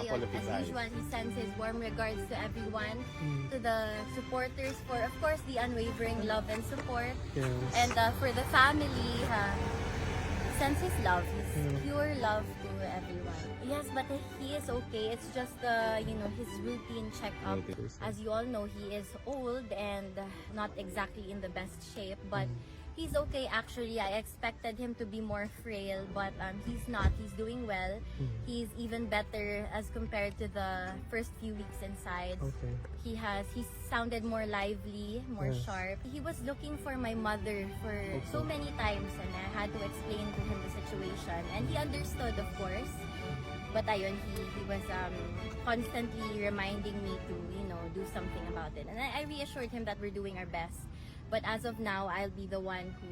couple ayun, of his as eyes. usual, he sends his warm regards to everyone, to the supporters for, of course, the unwavering love and support. Yes. And for the family, sends his love, his pure love to everyone. Yes, but he is okay. It's just his routine checkup. As you all know, he is old and not exactly in the best shape, but he's okay actually. I expected him to be more frail, but he's not. He's doing well. He's even better as compared to the first few weeks inside. Okay. He sounded more lively, more Yes. sharp. He was looking for my mother for so many times, and I had to explain to him the situation, and he understood, of course. But ayun, he was constantly reminding me to, do something about it. And I reassured him that we're doing our best. But as of now, I'll be the one who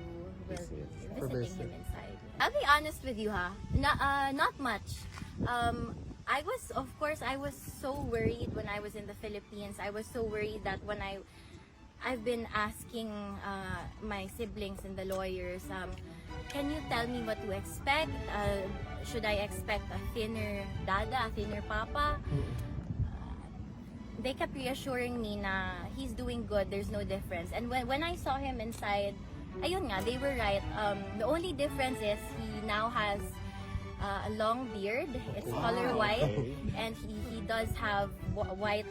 will be visiting him inside. I'll be honest with you, not much. I was so worried when I was in the Philippines. I was so worried that when I've been asking my siblings and the lawyers, can you tell me what to expect? Should I expect a thinner dada, a thinner papa? They kept reassuring me na he's doing good, there's no difference. And when I saw him inside, ayun nga, they were right. The only difference is he now has a long beard. It's color white, and he does have white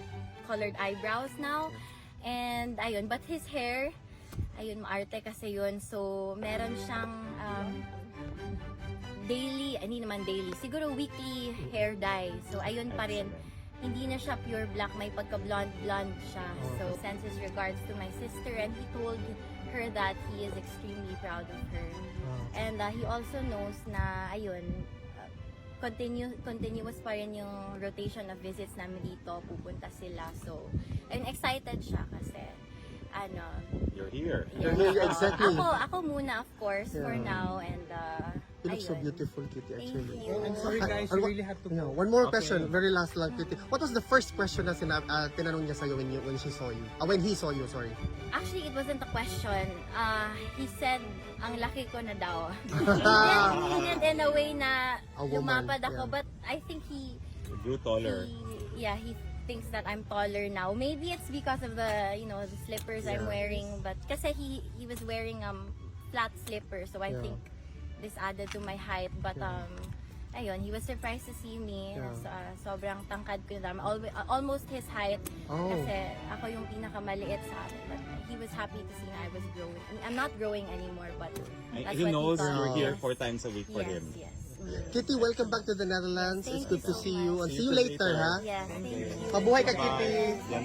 colored eyebrows now. And ayun, but his hair, ayun, maarte kasi yun. So meron siyang hindi naman daily, siguro weekly hair dye. So ayun pa rin, hindi na siya pure black, may pagka-blonde siya. So sends his regards to my sister, and he told her that he is extremely proud of her. And he also knows na ayun, continuous pa rin yung rotation of visits namin dito, pupunta sila. So, and excited siya kasi You're here. yeah. Exactly. Ako muna, of course, for now, and You look so ayun. beautiful, Kitty, Thank actually. you. I'm sorry guys, you really have to go. One more question, very last lang, Kitty. What was the first question na tinanong niya sa'yo when she saw you? When he saw you, sorry. Actually, it wasn't a question. He said, ang laki ko na daw. He did in a way na A woman, lumapad ako, yeah. but I think he Grew taller. thinks that I'm taller now. Maybe it's because of the slippers I'm wearing, but kasi he was wearing flat slippers, so I think this added to my height. But ayun, he was surprised to see me. Sobrang tangkad ko na, almost his height. Kasi ako yung pinakamaliit sa amin. But he was happy to see na I was growing. I mean, I'm not growing anymore, but that's He what knows thought. you're here Yes. 4 times a week for Yes, him. yes. Kitty, welcome back to the Netherlands. Thank It's good you to so see you. much. And see you later, ha? Yes, thank you. Mabuhay ka, Bye. Kitty. Yan.